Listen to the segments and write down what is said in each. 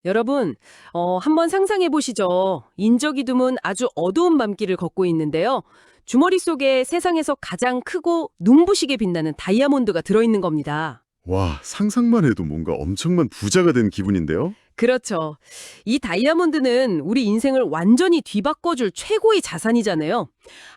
여러분, 한번 상상해 보시죠. 인적이 드문 아주 어두운 밤길을 걷고 있는데요. 주머니 속에 세상에서 가장 크고 눈부시게 빛나는 다이아몬드가 들어있는 겁니다. 와, 상상만 해도 뭔가 엄청난 부자가 된 기분인데요? 그렇죠. 이 다이아몬드는 우리 인생을 완전히 뒤바꿔줄 최고의 자산이잖아요.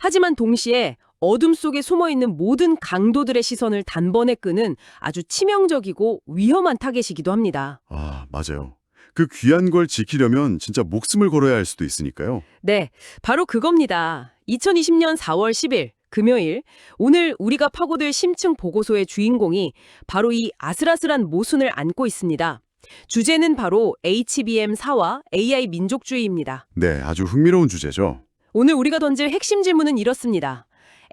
하지만 동시에 어둠 속에 숨어있는 모든 강도들의 시선을 단번에 끄는 아주 치명적이고 위험한 타겟이기도 합니다. 아, 맞아요. 그 귀한 걸 지키려면 진짜 목숨을 걸어야 할 수도 있으니까요. 네, 바로 그겁니다. 2020년 4월 10일, 금요일, 오늘 우리가 파고들 심층 보고서의 주인공이 바로 이 아슬아슬한 모순을 안고 있습니다. 주제는 바로 HBM4와 AI 민족주의입니다. 네, 아주 흥미로운 주제죠. 오늘 우리가 던질 핵심 질문은 이렇습니다.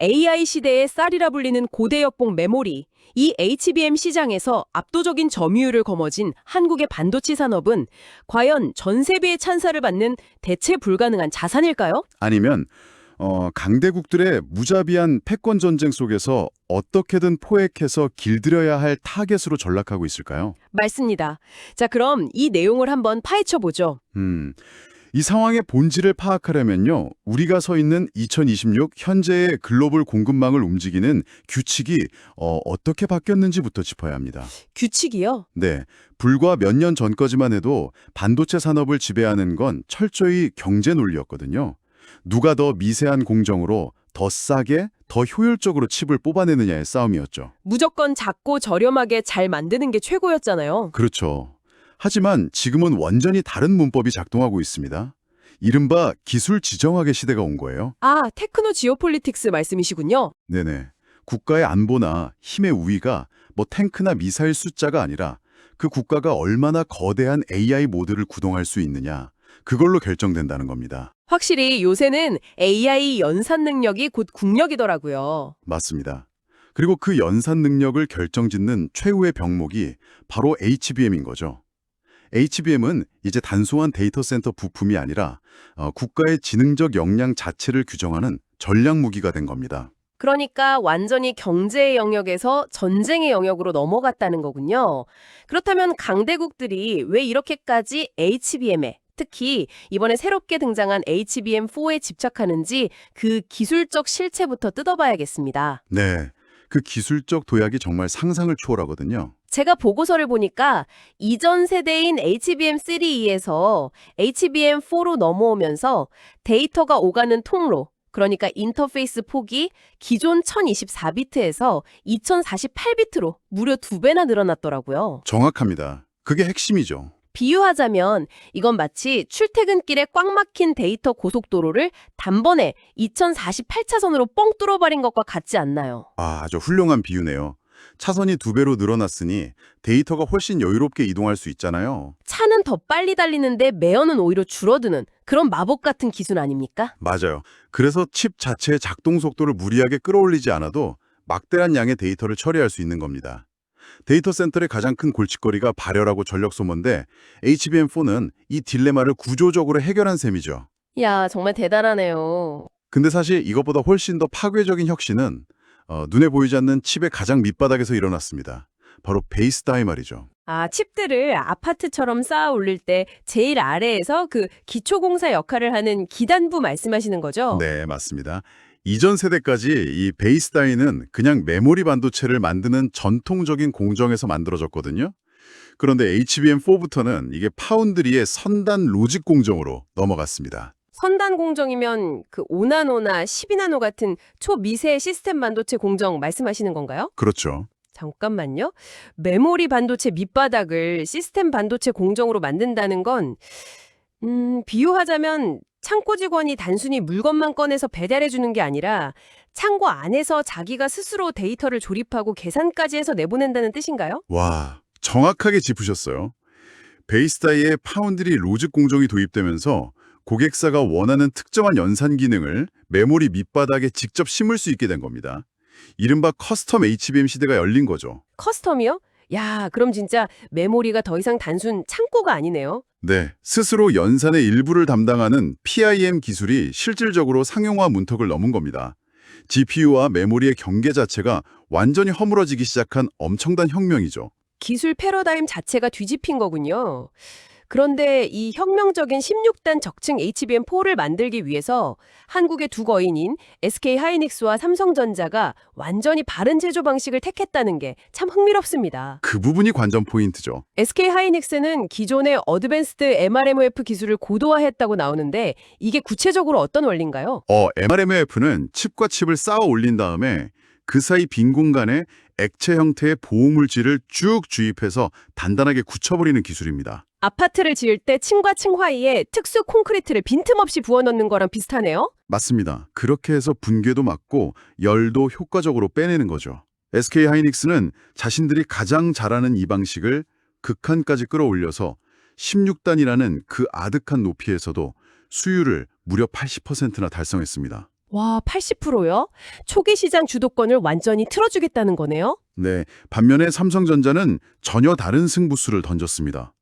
AI 시대의 쌀이라 불리는 고대 역봉 메모리, 이 HBM 시장에서 압도적인 점유율을 거머쥔 한국의 반도체 산업은 과연 전 세계의 찬사를 받는 대체 불가능한 자산일까요? 아니면 강대국들의 무자비한 패권 전쟁 속에서 어떻게든 포획해서 길들여야 할 타겟으로 전락하고 있을까요? 맞습니다. 자, 그럼 이 내용을 한번 파헤쳐 보죠. 이 상황의 본질을 파악하려면요, 우리가 서 있는 2026 현재의 글로벌 공급망을 움직이는 규칙이 어떻게 바뀌었는지부터 짚어야 합니다. 규칙이요? 네, 불과 몇 년 전까지만 해도 반도체 산업을 지배하는 건 철저히 경제 논리였거든요. 누가 더 미세한 공정으로 더 싸게, 더 효율적으로 칩을 뽑아내느냐의 싸움이었죠. 무조건 작고 저렴하게 잘 만드는 게 최고였잖아요. 그렇죠. 하지만 지금은 완전히 다른 문법이 작동하고 있습니다. 이른바 기술 지정학의 시대가 온 거예요. 아, 테크노 지오폴리틱스 말씀이시군요. 네네. 국가의 안보나 힘의 우위가 뭐 탱크나 미사일 숫자가 아니라 그 국가가 얼마나 거대한 AI 모드를 구동할 수 있느냐, 그걸로 결정된다는 겁니다. 확실히 요새는 AI 연산 능력이 곧 국력이더라고요. 맞습니다. 그리고 그 연산 능력을 결정짓는 최후의 병목이 바로 HBM인 거죠. HBM은 이제 단순한 데이터 센터 부품이 아니라 국가의 지능적 역량 자체를 규정하는 전략 무기가 된 겁니다. 그러니까 완전히 경제의 영역에서 전쟁의 영역으로 넘어갔다는 거군요. 그렇다면 강대국들이 왜 이렇게까지 HBM에, 특히 이번에 새롭게 등장한 HBM4에 집착하는지 그 기술적 실체부터 뜯어봐야겠습니다. 네, 그 기술적 도약이 정말 상상을 초월하거든요. 제가 보고서를 보니까 이전 세대인 HBM3E에서 HBM4로 넘어오면서 데이터가 오가는 통로, 그러니까 인터페이스 폭이 기존 1024비트에서 2048비트로 무려 2배나 늘어났더라고요. 정확합니다. 그게 핵심이죠. 비유하자면 이건 마치 출퇴근길에 꽉 막힌 데이터 고속도로를 단번에 2048차선으로 뻥 뚫어버린 것과 같지 않나요? 아, 아주 훌륭한 비유네요. 차선이 2배로 늘어났으니 데이터가 훨씬 여유롭게 이동할 수 있잖아요. 차는 더 빨리 달리는데 매연은 오히려 줄어드는 그런 마법 같은 기술 아닙니까? 맞아요. 그래서 칩 자체의 작동 속도를 무리하게 끌어올리지 않아도 막대한 양의 데이터를 처리할 수 있는 겁니다. 데이터 센터의 가장 큰 골칫거리가 발열하고 전력 소모인데 HBM4는 이 딜레마를 구조적으로 해결한 셈이죠. 야, 정말 대단하네요. 근데 사실 이것보다 훨씬 더 파괴적인 혁신은 눈에 보이지 않는 칩의 가장 밑바닥에서 일어났습니다. 바로 베이스 다이 말이죠. 아, 칩들을 아파트처럼 쌓아 올릴 때 제일 아래에서 그 기초공사 역할을 하는 기단부 말씀하시는 거죠? 네, 맞습니다. 이전 세대까지 이 베이스 다이는 그냥 메모리 반도체를 만드는 전통적인 공정에서 만들어졌거든요. 그런데 HBM4부터는 이게 파운드리의 선단 로직 공정으로 넘어갔습니다. 선단 공정이면 그 5나노나 12나노 같은 초미세 시스템 반도체 공정 말씀하시는 건가요? 그렇죠. 잠깐만요. 메모리 반도체 밑바닥을 시스템 반도체 공정으로 만든다는 건 비유하자면 창고 직원이 단순히 물건만 꺼내서 배달해 주는 게 아니라 창고 안에서 자기가 스스로 데이터를 조립하고 계산까지 해서 내보낸다는 뜻인가요? 와, 정확하게 짚으셨어요. 베이스 다이에 파운드리 로직 공정이 도입되면서 고객사가 원하는 특정한 연산 기능을 메모리 밑바닥에 직접 심을 수 있게 된 겁니다. 이른바 커스텀 HBM 시대가 열린 거죠. 커스텀이요? 야, 그럼 진짜 메모리가 더 이상 단순 창고가 아니네요. 네, 스스로 연산의 일부를 담당하는 PIM 기술이 실질적으로 상용화 문턱을 넘은 겁니다. GPU와 메모리의 경계 자체가 완전히 허물어지기 시작한 엄청난 혁명이죠. 기술 패러다임 자체가 뒤집힌 거군요. 그런데 이 혁명적인 16단 적층 HBM4를 만들기 위해서 한국의 두 거인인 SK하이닉스와 삼성전자가 완전히 바른 제조 방식을 택했다는 게 참 흥미롭습니다. 그 부분이 관전 포인트죠. SK하이닉스는 기존의 어드밴스드 MRMOF 기술을 고도화했다고 나오는데 이게 구체적으로 어떤 원리인가요? MRMF는 칩과 칩을 쌓아 올린 다음에 그 사이 빈 공간에 액체 형태의 보호물질을 쭉 주입해서 단단하게 굳혀버리는 기술입니다. 아파트를 지을 때 층과 층 사이에 특수 콘크리트를 빈틈없이 부어넣는 거랑 비슷하네요? 맞습니다. 그렇게 해서 붕괴도 막고 열도 효과적으로 빼내는 거죠. SK하이닉스는 자신들이 가장 잘하는 이 방식을 극한까지 끌어올려서 16단이라는 그 아득한 높이에서도 수율을 무려 80%나 달성했습니다. 와, 80%요? 초기 시장 주도권을 완전히 틀어주겠다는 거네요? 네, 반면에 삼성전자는 전혀 다른 승부수를 던졌습니다.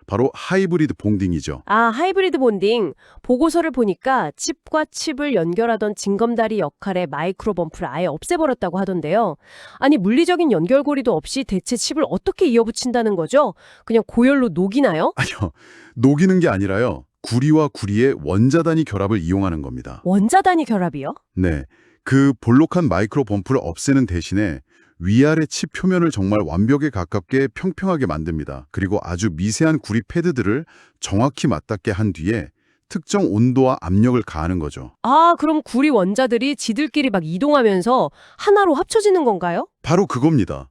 바로 하이브리드 본딩이죠. 아, 하이브리드 본딩. 보고서를 보니까 칩과 칩을 연결하던 징검다리 역할의 마이크로 범프를 아예 없애버렸다고 하던데요. 아니, 물리적인 연결고리도 없이 대체 칩을 어떻게 이어붙인다는 거죠? 그냥 고열로 녹이나요? 아니요, 녹이는 게 아니라요. 구리와 구리의 원자단위 결합을 이용하는 겁니다. 원자단위 결합이요? 네, 그 볼록한 마이크로 범프를 없애는 대신에 위아래 칩 표면을 정말 완벽에 가깝게 평평하게 만듭니다. 그리고 아주 미세한 구리 패드들을 정확히 맞닿게 한 뒤에 특정 온도와 압력을 가하는 거죠. 아, 그럼 구리 원자들이 지들끼리 막 이동하면서 하나로 합쳐지는 건가요? 바로 그겁니다.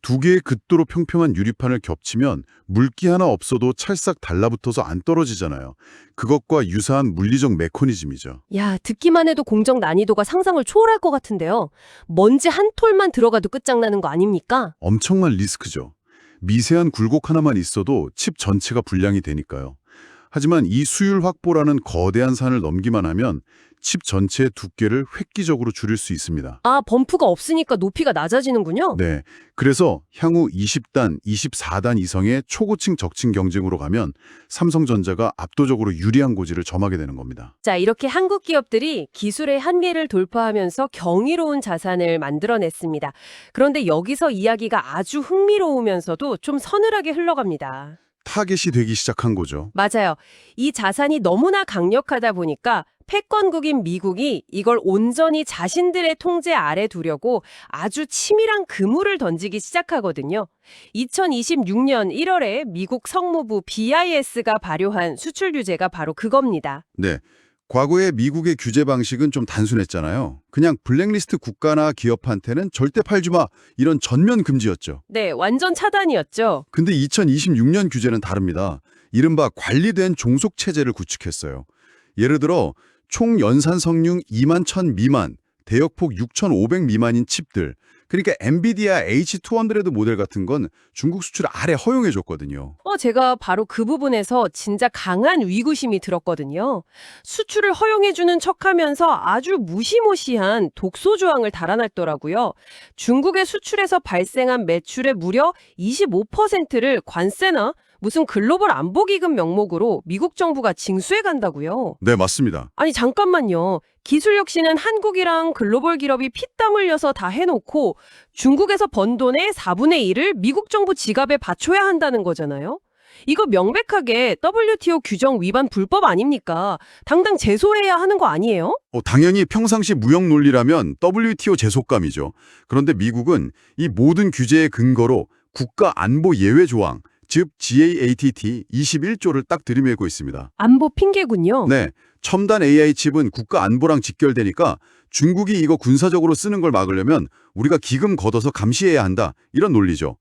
두 개의 극도로 평평한 유리판을 겹치면 물기 하나 없어도 찰싹 달라붙어서 안 떨어지잖아요. 그것과 유사한 물리적 메커니즘이죠. 야, 듣기만 해도 공정 난이도가 상상을 초월할 것 같은데요. 먼지 한 톨만 들어가도 끝장나는 거 아닙니까? 엄청난 리스크죠. 미세한 굴곡 하나만 있어도 칩 전체가 불량이 되니까요. 하지만 이 수율 확보라는 거대한 산을 넘기만 하면 칩 전체의 두께를 획기적으로 줄일 수 있습니다. 아, 범프가 없으니까 높이가 낮아지는군요. 네, 그래서 향후 20단, 24단 이상의 초고층 적층 경쟁으로 가면 삼성전자가 압도적으로 유리한 고지를 점하게 되는 겁니다. 자, 이렇게 한국 기업들이 기술의 한계를 돌파하면서 경이로운 자산을 만들어냈습니다. 그런데 여기서 이야기가 아주 흥미로우면서도 좀 서늘하게 흘러갑니다. 타겟이 되기 시작한 거죠. 맞아요. 이 자산이 너무나 강력하다 보니까 패권국인 미국이 이걸 온전히 자신들의 통제 아래 두려고 아주 치밀한 그물을 던지기 시작하거든요. 2026년 1월에 미국 성무부 BIS가 발효한 수출 규제가 바로 그겁니다. 네. 과거의 미국의 규제 방식은 좀 단순했잖아요. 그냥 블랙리스트 국가나 기업한테는 절대 팔지 마, 이런 전면 금지였죠. 네, 완전 차단이었죠. 근데 2026년 규제는 다릅니다. 이른바 관리된 종속 체제를 구축했어요. 예를 들어 총 연산 성능 2만 1000 미만, 대역폭 6500 미만인 칩들, 그러니까 엔비디아 H200 모델 같은 건 중국 수출 아래 허용해 줬거든요. 제가 바로 그 부분에서 진짜 강한 위구심이 들었거든요. 수출을 허용해주는 척하면서 아주 무시무시한 독소 조항을 달아놨더라고요. 중국의 수출에서 발생한 매출의 무려 25%를 관세나 무슨 글로벌 안보기금 명목으로 미국 정부가 징수해 간다고요. 네, 맞습니다. 아니 잠깐만요. 기술 혁신은 한국이랑 글로벌 기업이 피땀 흘려서 다 해놓고 중국에서 번 돈의 4분의 1을 미국 정부 지갑에 받쳐야 한다는 거잖아요. 이거 명백하게 WTO 규정 위반 불법 아닙니까? 당장 제소해야 하는 거 아니에요? 당연히 평상시 무역 논리라면 WTO 제속감이죠. 그런데 미국은 이 모든 규제의 근거로 국가 안보 예외 조항, 즉 GATT 21조를 딱 들이밀고 있습니다. 안보 핑계군요. 네, 첨단 AI 칩은 국가 안보랑 직결되니까 중국이 이거 군사적으로 쓰는 걸 막으려면 우리가 기금 걷어서 감시해야 한다, 이런 논리죠.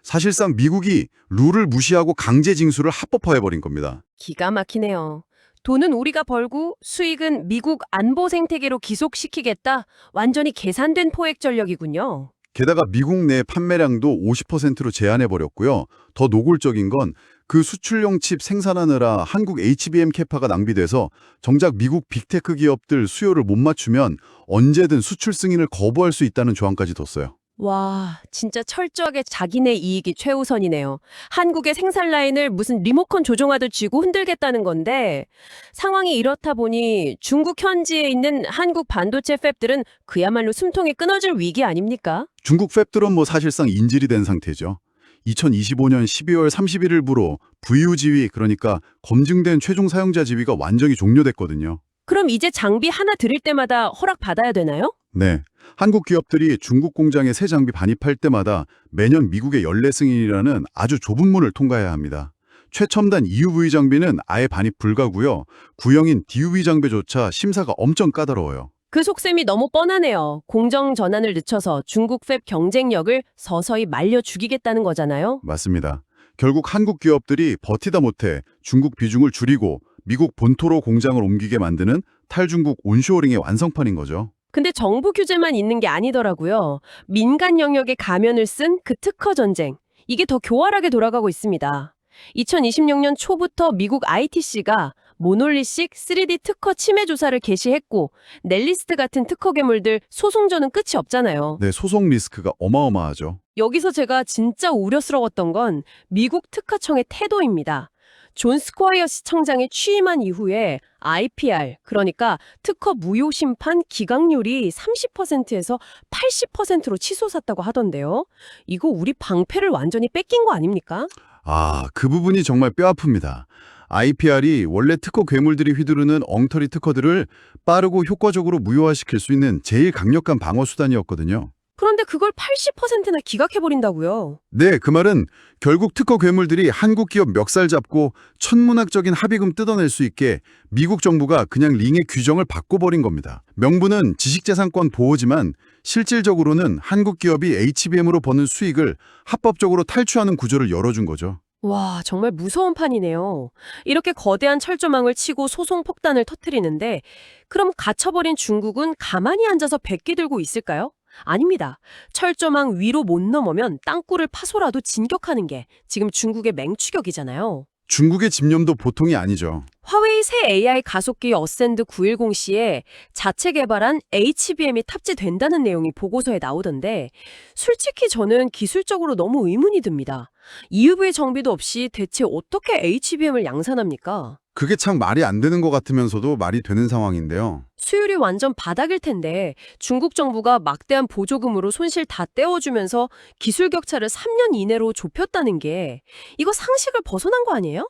사실상 미국이 룰을 무시하고 강제 징수를 합법화해버린 겁니다. 기가 막히네요. 돈은 우리가 벌고 수익은 미국 안보 생태계로 기속시키겠다. 완전히 계산된 포획 전략이군요. 게다가 미국 내 판매량도 50%로 제한해버렸고요. 더 노골적인 건 그 수출용 칩 생산하느라 한국 HBM 캐파가 낭비돼서 정작 미국 빅테크 기업들 수요를 못 맞추면 언제든 수출 승인을 거부할 수 있다는 조항까지 뒀어요. 와, 진짜 철저하게 자기네 이익이 최우선이네요. 한국의 생산 라인을 무슨 리모컨 조종하듯 쥐고 흔들겠다는 건데 상황이 이렇다 보니 중국 현지에 있는 한국 반도체 팹들은 그야말로 숨통이 끊어질 위기 아닙니까? 중국 팹들은 사실상 인질이 된 상태죠. 2025년 12월 31일부로 VU 지위, 그러니까 검증된 최종 사용자 지위가 완전히 종료됐거든요. 그럼 이제 장비 하나 드릴 때마다 허락 받아야 되나요? 네. 한국 기업들이 중국 공장에 새 장비 반입할 때마다 매년 미국의 연례 승인이라는 아주 좁은 문을 통과해야 합니다. 최첨단 EUV 장비는 아예 반입 불가고요. 구형인 DUV 장비조차 심사가 엄청 까다로워요. 그 속셈이 너무 뻔하네요. 공정 전환을 늦춰서 중국 팹 경쟁력을 서서히 말려 죽이겠다는 거잖아요. 맞습니다. 결국 한국 기업들이 버티다 못해 중국 비중을 줄이고 미국 본토로 공장을 옮기게 만드는 탈중국 온쇼어링의 완성판인 거죠. 근데 정부 규제만 있는 게 아니더라고요. 민간 영역에 가면을 쓴 그 특허 전쟁. 이게 더 교활하게 돌아가고 있습니다. 2026년 초부터 미국 ITC가 모놀리식 3D 특허 침해 조사를 개시했고 넬리스트 같은 특허 괴물들 소송전은 끝이 없잖아요. 네, 소송 리스크가 어마어마하죠. 여기서 제가 진짜 우려스러웠던 건 미국 특허청의 태도입니다. 존 스쿼이어시 청장이 취임한 이후에 IPR, 그러니까 특허 무효 심판 기각률이 30%에서 80%로 치솟았다고 하던데요. 이거 우리 방패를 완전히 뺏긴 거 아닙니까? 아, 그 부분이 정말 뼈아픕니다. IPR이 원래 특허 괴물들이 휘두르는 엉터리 특허들을 빠르고 효과적으로 무효화시킬 수 있는 제일 강력한 방어 수단이었거든요. 그런데 그걸 80%나 기각해버린다고요. 네, 그 말은 결국 특허 괴물들이 한국 기업 멱살 잡고 천문학적인 합의금 뜯어낼 수 있게 미국 정부가 그냥 링의 규정을 바꿔버린 겁니다. 명분은 지식재산권 보호지만 실질적으로는 한국 기업이 HBM으로 버는 수익을 합법적으로 탈취하는 구조를 열어준 거죠. 와, 정말 무서운 판이네요. 이렇게 거대한 철조망을 치고 소송 폭탄을 터뜨리는데 그럼 갇혀버린 중국은 가만히 앉아서 백기 들고 있을까요? 아닙니다. 철조망 위로 못 넘으면 땅굴을 파서라도 진격하는 게 지금 중국의 맹추격이잖아요. 중국의 집념도 보통이 아니죠. 화웨이 새 AI 가속기 어센드 910C에 자체 개발한 HBM이 탑재된다는 내용이 보고서에 나오던데 솔직히 저는 기술적으로 너무 의문이 듭니다. EUV 정비도 없이 대체 어떻게 HBM을 양산합니까? 그게 참 말이 안 되는 것 같으면서도 말이 되는 상황인데요. 수율이 완전 바닥일 텐데 중국 정부가 막대한 보조금으로 손실 다 떼어주면서 기술 격차를 3년 이내로 좁혔다는 게 이거 상식을 벗어난 거 아니에요?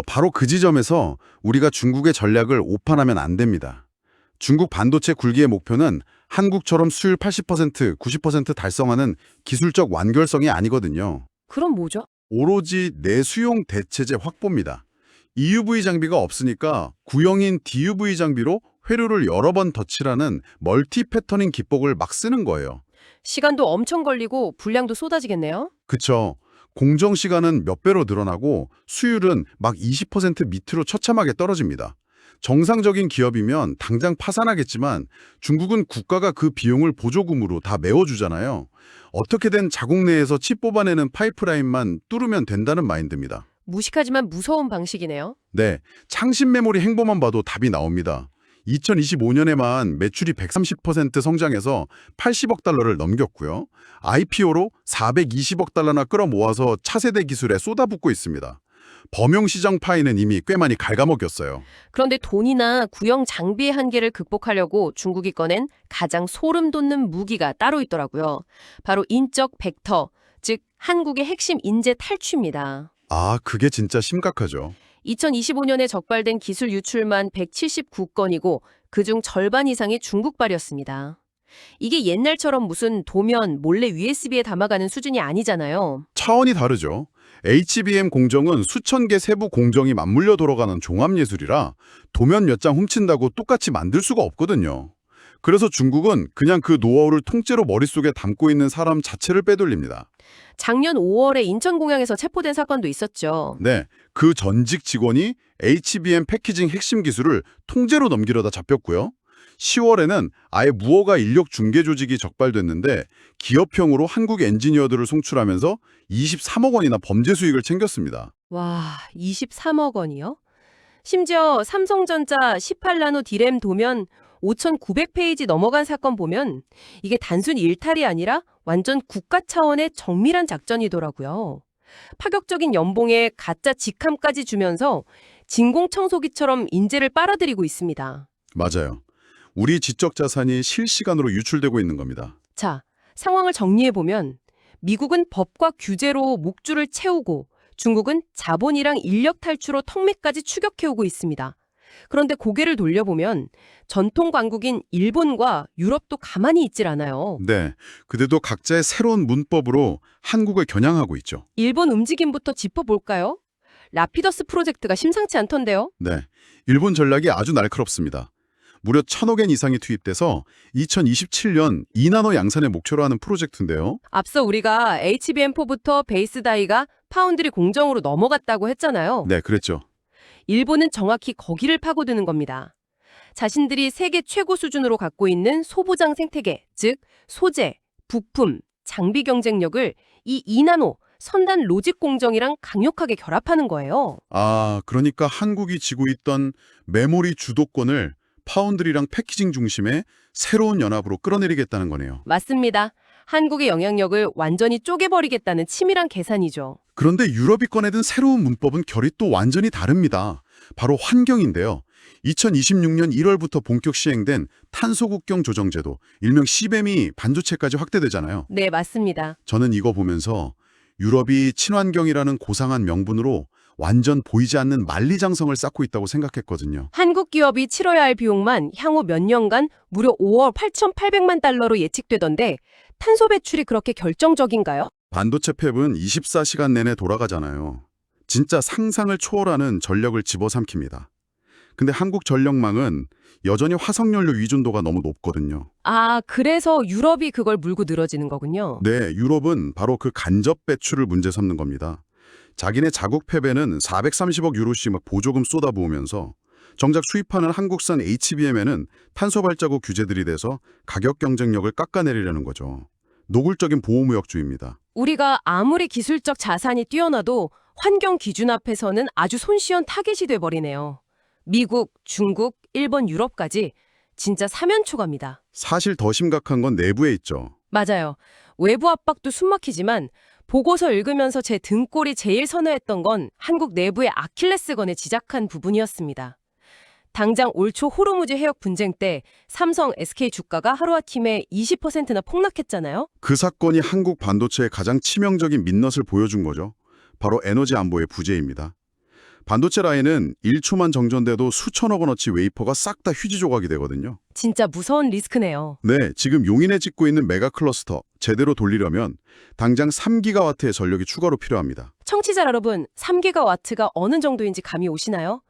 바로 그 지점에서 우리가 중국의 전략을 오판하면 안 됩니다. 중국 반도체 굴기의 목표는 한국처럼 수율 80%, 90% 달성하는 기술적 완결성이 아니거든요. 그럼 뭐죠? 오로지 내수용 대체재 확보입니다. EUV 장비가 없으니까 구형인 DUV 장비로 회로를 여러 번 덧칠하는 멀티 패터닝 기법을 막 쓰는 거예요. 시간도 엄청 걸리고 분량도 쏟아지겠네요. 그쵸. 공정 시간은 몇 배로 늘어나고 수율은 막 20% 밑으로 처참하게 떨어집니다. 정상적인 기업이면 당장 파산하겠지만 중국은 국가가 그 비용을 보조금으로 다 메워주잖아요. 어떻게든 자국 내에서 칩 뽑아내는 파이프라인만 뚫으면 된다는 마인드입니다. 무식하지만 무서운 방식이네요. 네, 창신 메모리 행보만 봐도 답이 나옵니다. 2025년에만 매출이 130% 성장해서 80억 달러를 넘겼고요. IPO로 420억 달러나 끌어모아서 차세대 기술에 쏟아붓고 있습니다. 범용시장 파이는 이미 꽤 많이 갉아먹였어요. 그런데 돈이나 구형 장비의 한계를 극복하려고 중국이 꺼낸 가장 소름 돋는 무기가 따로 있더라고요. 바로 인적 벡터, 즉 한국의 핵심 인재 탈취입니다. 아, 그게 진짜 심각하죠. 2025년에 적발된 기술 유출만 179건이고 그중 절반 이상이 중국발이었습니다. 이게 옛날처럼 무슨 도면 몰래 USB에 담아가는 수준이 아니잖아요. 차원이 다르죠. HBM 공정은 수천 개 세부 공정이 맞물려 돌아가는 종합예술이라 도면 몇 장 훔친다고 똑같이 만들 수가 없거든요. 그래서 중국은 그냥 그 노하우를 통째로 머릿속에 담고 있는 사람 자체를 빼돌립니다. 작년 5월에 인천공항에서 체포된 사건도 있었죠. 네, 그 전직 직원이 HBM 패키징 핵심 기술을 통째로 넘기려다 잡혔고요. 10월에는 아예 무허가 인력 중개 조직이 적발됐는데 기업형으로 한국 엔지니어들을 송출하면서 23억 원이나 범죄 수익을 챙겼습니다. 와, 23억 원이요? 심지어 삼성전자 18나노 디램 도면 5,900페이지 넘어간 사건 보면 이게 단순 일탈이 아니라 완전 국가 차원의 정밀한 작전이더라고요. 파격적인 연봉에 가짜 직함까지 주면서 진공청소기처럼 인재를 빨아들이고 있습니다. 맞아요. 우리 지적 자산이 실시간으로 유출되고 있는 겁니다. 자, 상황을 정리해보면 미국은 법과 규제로 목줄을 채우고 중국은 자본이랑 인력 탈취로 턱밑까지 추격해오고 있습니다. 그런데 고개를 돌려보면 전통 강국인 일본과 유럽도 가만히 있질 않아요. 네, 그들도 각자의 새로운 문법으로 한국을 겨냥하고 있죠. 일본 움직임부터 짚어볼까요? 라피더스 프로젝트가 심상치 않던데요. 네, 일본 전략이 아주 날카롭습니다. 무려 1,000억 엔 이상이 투입돼서 2027년 2나노 양산을 목표로 하는 프로젝트인데요. 앞서 우리가 HBM4부터 베이스 다이가 파운드리 공정으로 넘어갔다고 했잖아요. 네, 그랬죠. 일본은 정확히 거기를 파고드는 겁니다. 자신들이 세계 최고 수준으로 갖고 있는 소부장 생태계, 즉 소재, 부품, 장비 경쟁력을 이 2나노 선단 로직 공정이랑 강력하게 결합하는 거예요. 아, 그러니까 한국이 쥐고 있던 메모리 주도권을 파운드리랑 패키징 중심의 새로운 연합으로 끌어내리겠다는 거네요. 맞습니다. 한국의 영향력을 완전히 쪼개버리겠다는 치밀한 계산이죠. 그런데 유럽이 꺼내든 새로운 문법은 결이 또 완전히 다릅니다. 바로 환경인데요. 2026년 1월부터 본격 시행된 탄소국경 조정제도, 일명 CBAM이 반도체까지 확대되잖아요. 네, 맞습니다. 저는 이거 보면서 유럽이 친환경이라는 고상한 명분으로 완전 보이지 않는 만리장성을 쌓고 있다고 생각했거든요. 한국 기업이 치러야 할 비용만 향후 몇 년간 무려 5억 8,800만 달러로 예측되던데 탄소 배출이 그렇게 결정적인가요? 반도체 팹은 24시간 내내 돌아가잖아요. 진짜 상상을 초월하는 전력을 집어삼킵니다. 근데 한국 전력망은 여전히 화석연료 위준도가 너무 높거든요. 아, 그래서 유럽이 그걸 물고 늘어지는 거군요. 네, 유럽은 바로 그 간접 배출을 문제 삼는 겁니다. 자기네 자국 팹에는 430억 유로씩 막 보조금 쏟아부으면서 정작 수입하는 한국산 HBM에는 탄소 발자국 규제들이 돼서 가격 경쟁력을 깎아내리려는 거죠. 노골적인 보호무역주의입니다. 우리가 아무리 기술적 자산이 뛰어나도 환경 기준 앞에서는 아주 손쉬운 타겟이 돼버리네요. 미국, 중국, 일본, 유럽까지 진짜 사면초가입니다. 사실 더 심각한 건 내부에 있죠. 맞아요. 외부 압박도 숨막히지만 보고서 읽으면서 제 등골이 제일 선호했던 건 한국 내부의 아킬레스건에 지작한 부분이었습니다. 당장 올 초 호르무즈 해역 분쟁 때 삼성, SK 주가가 하루아침에 20%나 폭락했잖아요. 그 사건이 한국 반도체의 가장 치명적인 민낯을 보여준 거죠. 바로 에너지 안보의 부재입니다. 반도체 라인은 1초만 정전돼도 수천억 원어치 웨이퍼가 싹 다 휴지 조각이 되거든요. 진짜 무서운 리스크네요. 네, 지금 용인에 짓고 있는 메가 클러스터 제대로 돌리려면 당장 3기가와트의 전력이 추가로 필요합니다. 청취자 여러분, 3기가와트가 어느 정도인지 감이 오시나요?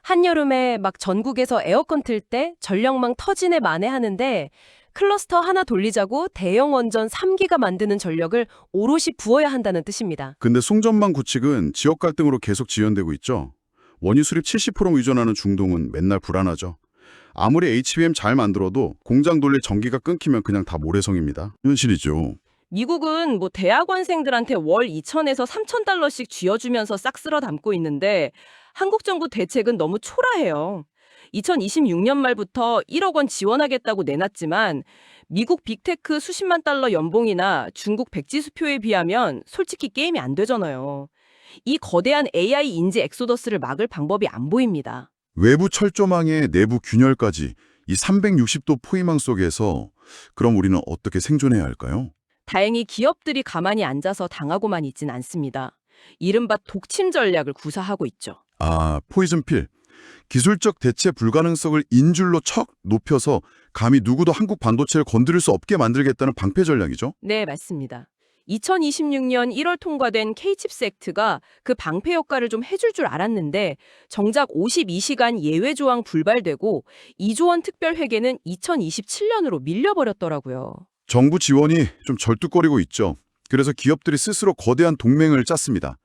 한여름에 막 전국에서 에어컨 틀 때 전력망 터지네 만회하는데 클러스터 하나 돌리자고 대형 원전 3기가 만드는 전력을 오롯이 부어야 한다는 뜻입니다. 근데 송전망 구축은 지역 갈등으로 계속 지연되고 있죠. 원유 수립 70% 의존하는 중동은 맨날 불안하죠. 아무리 HBM 잘 만들어도 공장 돌릴 전기가 끊기면 그냥 다 모래성입니다. 현실이죠. 미국은 뭐 대학원생들한테 월 2,000에서 3,000달러씩 쥐어주면서 싹 쓸어 담고 있는데 한국 정부 대책은 너무 초라해요. 2026년 말부터 1억 원 지원하겠다고 내놨지만 미국 빅테크 수십만 달러 연봉이나 중국 백지수표에 비하면 솔직히 게임이 안 되잖아요. 이 거대한 AI 인재 엑소더스를 막을 방법이 안 보입니다. 외부 철조망의 내부 균열까지 이 360도 포위망 속에서 그럼 우리는 어떻게 생존해야 할까요? 다행히 기업들이 가만히 앉아서 당하고만 있진 않습니다. 이른바 독침 전략을 구사하고 있죠. 아, 포이즌필. 기술적 대체 불가능성을 인줄로 척 높여서 감히 누구도 한국 반도체를 건드릴 수 없게 만들겠다는 방패 전략이죠. 네, 맞습니다. 2026년 1월 통과된 K-칩스 액트가 그 방패 역할을 좀 해줄 줄 알았는데 정작 52시간 예외 조항 불발되고 2조 원 특별회계는 2027년으로 밀려버렸더라고요. 정부 지원이 좀 절뚝거리고 있죠. 그래서 기업들이 스스로 거대한 동맹을 짰습니다.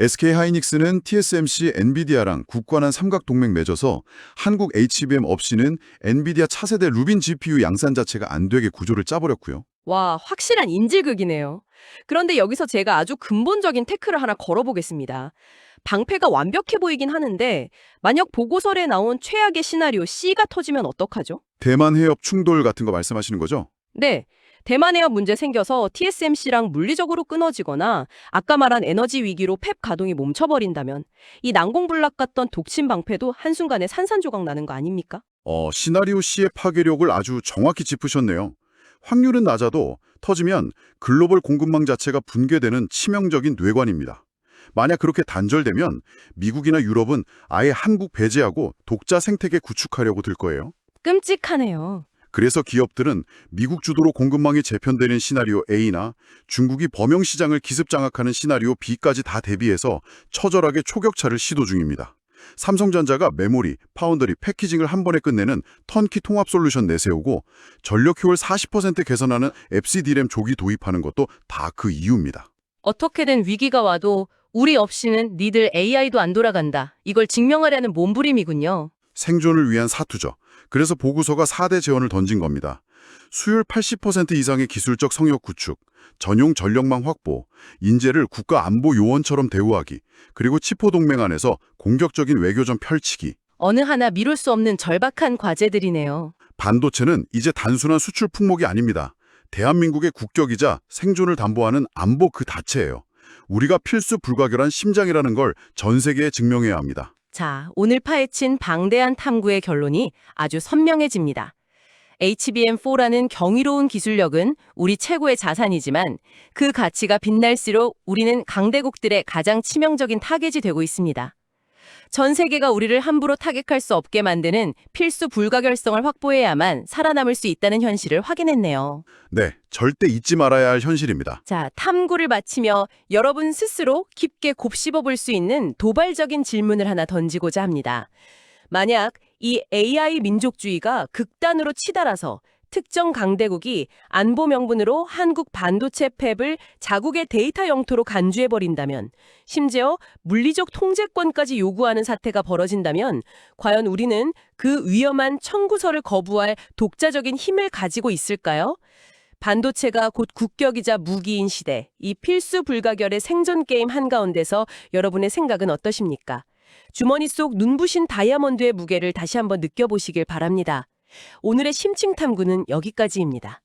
SK하이닉스는 TSMC, 엔비디아랑 굳건한 삼각 동맹 맺어서 한국 HBM 없이는 엔비디아 차세대 루빈 GPU 양산 자체가 안 되게 구조를 짜버렸고요. 와, 확실한 인질극이네요. 그런데 여기서 제가 아주 근본적인 태클을 하나 걸어보겠습니다. 방패가 완벽해 보이긴 하는데 만약 보고서에 나온 최악의 시나리오 C가 터지면 어떡하죠? 대만 해협 충돌 같은 거 말씀하시는 거죠? 네. 대만 해협 문제 생겨서 TSMC랑 물리적으로 끊어지거나 아까 말한 에너지 위기로 팹 가동이 멈춰버린다면 이 난공불락 같던 독침 방패도 한순간에 산산조각 나는 거 아닙니까? 시나리오 C의 파괴력을 아주 정확히 짚으셨네요. 확률은 낮아도 터지면 글로벌 공급망 자체가 붕괴되는 치명적인 뇌관입니다. 만약 그렇게 단절되면 미국이나 유럽은 아예 한국 배제하고 독자 생태계 구축하려고 들 거예요. 끔찍하네요. 그래서 기업들은 미국 주도로 공급망이 재편되는 시나리오 A나 중국이 범용 시장을 기습 장악하는 시나리오 B까지 다 대비해서 처절하게 초격차를 시도 중입니다. 삼성전자가 메모리, 파운더리, 패키징을 한 번에 끝내는 턴키 통합 솔루션 내세우고 전력 효율 40% 개선하는 FCD램 조기 도입하는 것도 다 그 이유입니다. 어떻게든 위기가 와도 우리 없이는 니들 AI도 안 돌아간다. 이걸 증명하려는 몸부림이군요. 생존을 위한 사투죠. 그래서 보고서가 4대 제언을 던진 겁니다. 수율 80% 이상의 기술적 성역 구축, 전용 전력망 확보, 인재를 국가 안보 요원처럼 대우하기, 그리고 치포 동맹 안에서 공격적인 외교전 펼치기. 어느 하나 미룰 수 없는 절박한 과제들이네요. 반도체는 이제 단순한 수출 품목이 아닙니다. 대한민국의 국격이자 생존을 담보하는 안보 그 자체예요. 우리가 필수 불가결한 심장이라는 걸 전 세계에 증명해야 합니다. 자, 오늘 파헤친 방대한 탐구의 결론이 아주 선명해집니다. HBM4라는 경이로운 기술력은 우리 최고의 자산이지만 그 가치가 빛날수록 우리는 강대국들의 가장 치명적인 타겟이 되고 있습니다. 전 세계가 우리를 함부로 타격할 수 없게 만드는 필수 불가결성을 확보해야만 살아남을 수 있다는 현실을 확인했네요. 네, 절대 잊지 말아야 할 현실입니다. 자, 탐구를 마치며 여러분 스스로 깊게 곱씹어 볼 수 있는 도발적인 질문을 하나 던지고자 합니다. 만약 이 AI 민족주의가 극단으로 치달아서 특정 강대국이 안보 명분으로 한국 반도체 팹을 자국의 데이터 영토로 간주해버린다면, 심지어 물리적 통제권까지 요구하는 사태가 벌어진다면 과연 우리는 그 위험한 청구서를 거부할 독자적인 힘을 가지고 있을까요? 반도체가 곧 국격이자 무기인 시대, 이 필수 불가결의 생존 게임 한가운데서 여러분의 생각은 어떠십니까? 주머니 속 눈부신 다이아몬드의 무게를 다시 한번 느껴보시길 바랍니다. 오늘의 심층 탐구는 여기까지입니다.